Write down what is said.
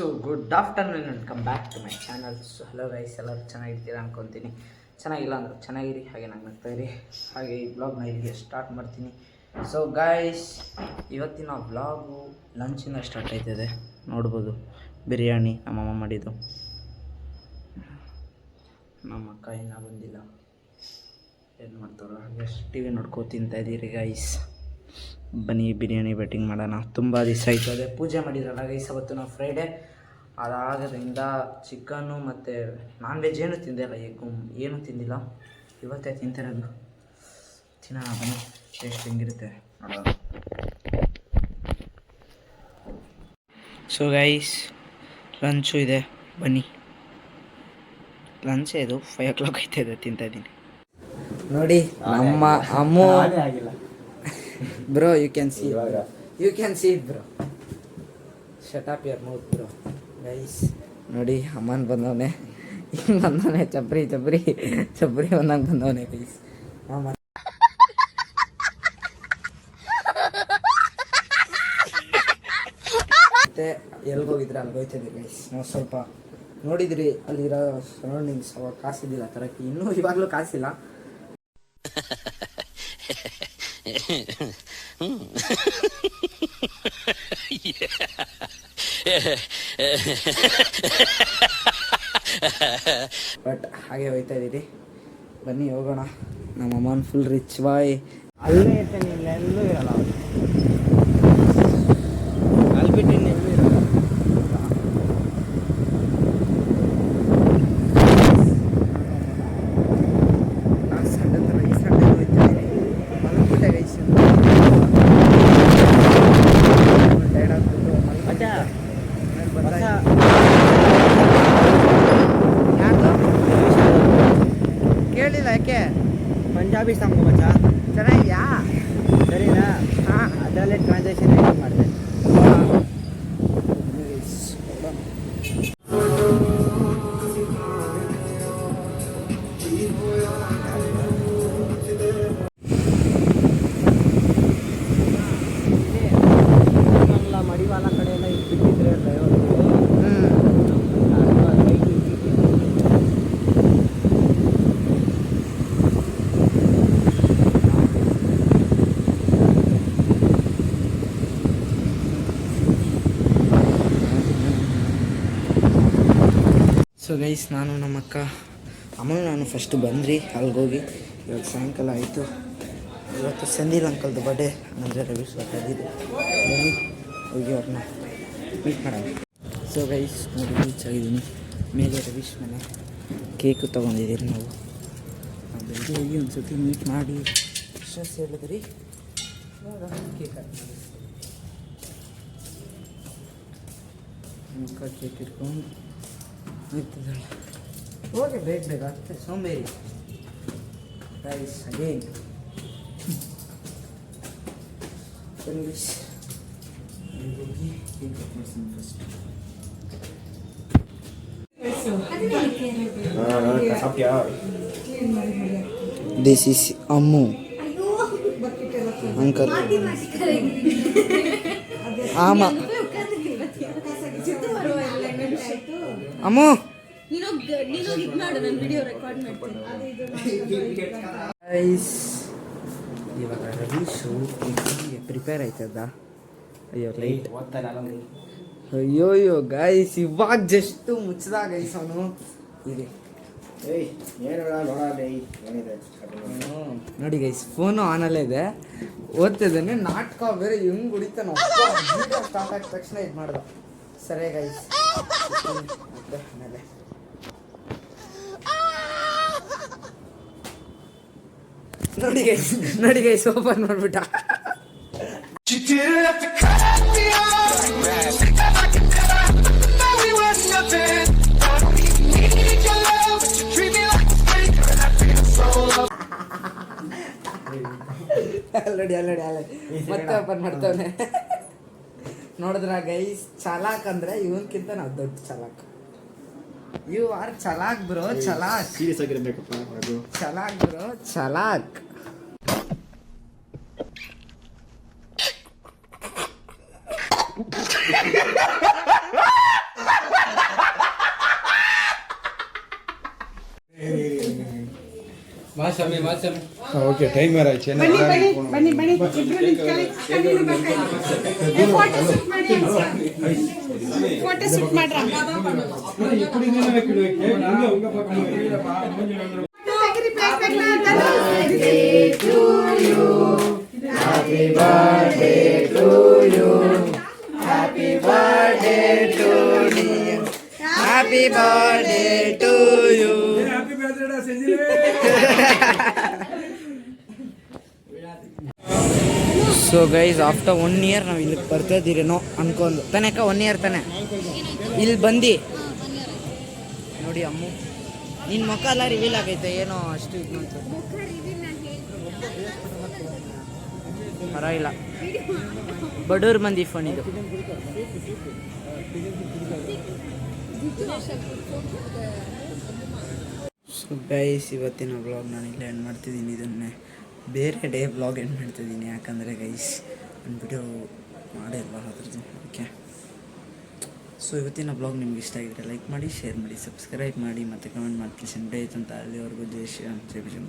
So good afternoon and come back to my channel. So hello guys, ಎಲ್ಲರೂ ಚೆನ್ನಾಗಿರ್ತೀರಾ ಅನ್ಕೊತೀನಿ. ಚೆನ್ನಾಗಿಲ್ಲ ಅಂದ್ರೆ ಚೆನ್ನಾಗಿರಿ, ಹಾಗೆ ನಂಗೆ ನಗ್ತಾಯಿರಿ. ಹಾಗೆ ಈ ಬ್ಲಾಗ್ನ ಇಲ್ಲಿಗೆ ಸ್ಟಾರ್ಟ್ ಮಾಡ್ತೀನಿ. ಸೊ ಗೈಸ್, ಇವತ್ತಿನ ಬ್ಲಾಗು ಲಂಚಿಂದ ಸ್ಟಾರ್ಟ್ ಆಯ್ತದೆ. ನೋಡ್ಬೋದು, ಬಿರಿಯಾನಿ ನಮ್ಮಮ್ಮ ಮಾಡಿದ್ದು. ನಮ್ಮ ಅಕ್ಕ ಇನ್ನೂ ಬಂದಿಲ್ಲ, ಏನು ಮಾಡ್ತಾರೋ ಹಾಗೆ ಟಿ ವಿ ನೋಡ್ಕೊ ತಿಂತಾಯಿದ್ದೀರಿ ಗೈಸ್. ಬನ್ನಿ ಬಿರಿಯಾನಿ ಬ್ಯಾಟಿಂಗ್ ಮಾಡೋಣ. ತುಂಬ ದಿವಸ ಆಯಿತು, ಅದೇ ಪೂಜೆ ಮಾಡಿದ್ರಲ್ಲ ಗೈಸ್ ಅವತ್ತು ನಾವು ಫ್ರೈಡೇ. ಅದಾಗೋದ್ರಿಂದ ಚಿಕನ್ನು ಮತ್ತು ನಾನ್ ವೆಜ್ ಏನೂ ತಿಂದಿಲ್ಲ, ಎಗ್ಗು ಏನೂ ತಿಂದಿಲ್ಲ. ಇವತ್ತೇ ತಿಂತಿರೋದು. ತಿನ್ನೋಣ ಬನ್ನಿ, ಟೇಸ್ಟ್ ಹೆಂಗಿರುತ್ತೆ ನೋಡೋಣ. ಸೊ ಗೈಸ್, ಲಂಚು ಇದೆ, ಬನ್ನಿ. ಲಂಚೇ ಇದು, 5 o'clock ಆಯ್ತಾಯಿದೆ, ತಿಂತಾಯಿದ್ದೀನಿ. ನೋಡಿ ನಮ್ಮ Ammu bro, you can see it bro. Shut up your mouth bro. Guys ನೋಡಿ, ಅಮ್ಮನ್ ಬಂದವನೆ, ಹಿಂಗೆ ಬಂದವನೆ, ಚಪ್ರಿ ಬಂದಂಗೆ ಬಂದವನೆ ಗೈಸ್. ಮತ್ತೆ ಎಲ್ಗೋಗಿದ್ರೆ ಅಲ್ಗೋಯ್ತಿದ್ದೆ ಗೈಸ್. ನಾವು ಸ್ವಲ್ಪ ನೋಡಿದ್ರಿ ಅಲ್ಲಿರೋ ಸರೌಂಡಿಂಗ್ಸ್, ಅವಾಗ ಕಾಸಿದ್ದಿಲ್ಲ ತರಕ್ಕೆ, ಇನ್ನೂ ಇವಾಗಲೂ ಕಾಸಿಲ್ಲ. ಬಟ್ ಹಾಗೆ ಹೋಯ್ತಾ ಇದ್ದೀರಿ. ಬನ್ನಿ ಹೋಗೋಣ. ನಮ್ಮ ಅಮ್ಮನ ಫುಲ್ ರಿಚ್ ಬಾಯ್. ಅಲ್ಲೇ ಇರ್ತೇನೆ, ಇಲ್ಲೆಲ್ಲೂ ಇರಲ್ಲ ಅವರು. ಅಲ್ಲಿ ಬಿಟ್ಟು ಇನ್ನೆಲ್ಲೂ ಇರಲ್ಲ. ಕೇಳಿಲ್ಲ, ಯಾಕೆ? ಪಂಜಾಬಿ ಸಾಂಗು ಮಚ್ಚ ಚೆನ್ನಾಗಿದೆಯಾ? ಸರಿನಾ? ಹಾಂ, ಅದರಲ್ಲೇ ಟ್ರಾನ್ಸಾಕ್ಷನ್ ಐಡಿ ಮಾಡಿದೆ. ಮಡಿವಾಳ ಕಡೆ ಎಲ್ಲ ಇಟ್ಬಿಟ್ಟಿದ್ರೆ ಡ್ರೈವರು. ಸೊ ಗೈಸ್, ನಾನು ನಮ್ಮ ಅಕ್ಕ ಅಮ್ಮ ನಾನು ಫಸ್ಟು ಬಂದ್ರಿ ಅಲ್ಲಿಗೋಗಿ. ಇವತ್ತು ಸಾಯಂಕಾಲ ಆಯಿತು. ಇವತ್ತು ಸಂದೀಲ್ ಅಂಕಲ್ದು ಬರ್ಡೇ, ಅಂದರೆ ರವೀಶ್ ಬರ್ತಾಯಿದ್ದು. ಬನ್ನಿ ಹೋಗಿ ಅವ್ರನ್ನ ಮೀಟ್ ಮಾಡೋಣ. ಸೊ ಗೈಸ್ ನೋಡಿ, ರೀಚ್ ಆಗಿದ್ದೀನಿ. ಮೇಲೆ ರವೀಶ್ ಮನೆ. ಕೇಕು ತೊಗೊಂಡಿದ್ದೀರಿ ನಾವು. ಬೆಳಗ್ಗೆ ಹೋಗಿ ಒಂದು ಸರ್ತಿ ಮೀಟ್ ಮಾಡಿ ಸ್ಟ್ರೆಸ್ ಹೇಳಿದ್ರಿ. ಇವಾಗ ಕೇಕ್ ಹಾಕಿ ಮುಖ ಕೇಕ್ ಇಟ್ಕೊಂಡು ಇರ್ತದಲ್ಲ. ಹೋಗಿ ಬೇಗ ಆಗ್ತದೆ, ಸೋಂಬೇರಿ ಗೈಸ್. ಅಗೇನ್ ಇಂಗ್ಲೀಷ್ ಹೋಗಿ ಕೇಕ್ ಕಟ್ ಮಾಡ್ತೀನಿ first. This is Ammu uncle. ಆಮ ಅಮ್ಮು, ಇವಾಗ ರವೀಶು ಪ್ರಿಪೇರ್ ಆಯ್ತದ. ಅಯ್ಯೋ ಲೈಟ್, ಅಯ್ಯೋ ಗೈಸ್, ಇವಾಗ ಜಸ್ಟ್ ಮುಚ್ಚದ ಗೈಸ್ ಅವನು. ಇದೆ ನೋಡಿ ಗೈಸ್, ಫೋನು ಆನಲ್ಲೇ ಇದೆ, ಓದ್ತಿದ್ದಾನೆ. ನಾಟಕ ಬೇರೆ ಹೆಂಗ್ ಹೊಡಿತಾನ. ಸ್ಟಾರ್ಟ್ ಆಗಿದ ತಕ್ಷಣ ಇದು ಮಾಡ್ದ. ಸರಿ ಗೈಸ್, ಆಮೇಲೆ ನೋಡಿ ಗೈಸ್ ಓಪನ್ ಮಾಡ್ಬಿಟ್ಟ. ಅಲ್ಲಡಿ ಮತ್ತೆ ಓಪನ್ ಮಾಡ್ತಾವನೆ. ನೋಡಿದ್ರ ಗೈಸ್, ಚಾಲಾಕ್ ಅಂದ್ರೆ ಇವನ್ಕಿಂತ ನಾವು ದೊಡ್ಡ ಚಾಲಾಕ್. ಯು ಆರ್ ಚಾಲಾಕ್ ಬ್ರೋ, ಚಾಲಾಕ್. ಸೀರಿಯಸ್ ಆಗಿರಬೇಕಪ್ಪ. ಚಾಲಾಕ್ ಬ್ರೋ, ಚಾಲಾಕ್. ಓಕೆ ಟೈಮರ್ ಆಯ್ತು ಬನ್ನಿ ಇಬ್ರು ನಿಂತ್ಕೊಳ್ಳಿ. ಕಣ್ಣೀರು ಬರ್ತಾ ಫೋಟೋ ಶೂಟ್ ಮಾಡ್ರ Happy birthday to you. Happy birthday to you. Happy birthday to you. Happy birthday to Senjil. So guys, after 1 year ನಾವು ಇಲ್ಲಿಗೆ ಬರ್ತಾ ಇದ್ದೀರೇನೋ ಅನ್ಕೊಂಡು ತಾನೇಕ 1 year ತಾನೆ ಇಲ್ಲಿ ಬಂದು ನೋಡಿ ಅಮ್ಮು ನಿನ್ನ ಮುಖ ಎಲ್ಲ ರಿವೀಲ್ ಆಗೈತೆ ಏನೋ ಅಷ್ಟು ಇದು ಅಂತ ಪರವಾಗಿಲ್ಲ ಬಡವ್ರ ಮಂದಿ ಫೋನ್ ಇದು. ಸೊ ಗೈಸ್ ಇವತ್ತಿನ ವ್ಲಾಗ್ ನಾನು ಇಲ್ಲೇ ಎಂಡ್ ಮಾಡ್ತಿದ್ದೀನಿ. ಇದನ್ನೇ ಬೇರೆ ಡೇ ವ್ಲಾಗ್ ಎಂಡ್ ಮಾಡ್ತಿದ್ದೀನಿ, ಯಾಕಂದರೆ ಗೈಸ್ ಒಂದು ವಿಡಿಯೋ ಮಾಡಿಲ್ಲ ಅದ್ರದ್ದು. ಓಕೆ, ಸೊ ಇವತ್ತಿನ ಬ್ಲಾಗ್ ನಿಮ್ಗೆ ಇಷ್ಟ ಆಗಿದ್ರೆ ಲೈಕ್ ಮಾಡಿ, ಶೇರ್ ಮಾಡಿ, ಸಬ್ಸ್ಕ್ರೈಬ್ ಮಾಡಿ ಮತ್ತು ಕಮೆಂಟ್ ಮಾಡಿ. ಡೇ ಅಂತ ಅಲ್ಲಿವರೆಗೂ ಜೈ ಶ್ರೀರಾಮ್, ಜೈ ವಿಜಯ್.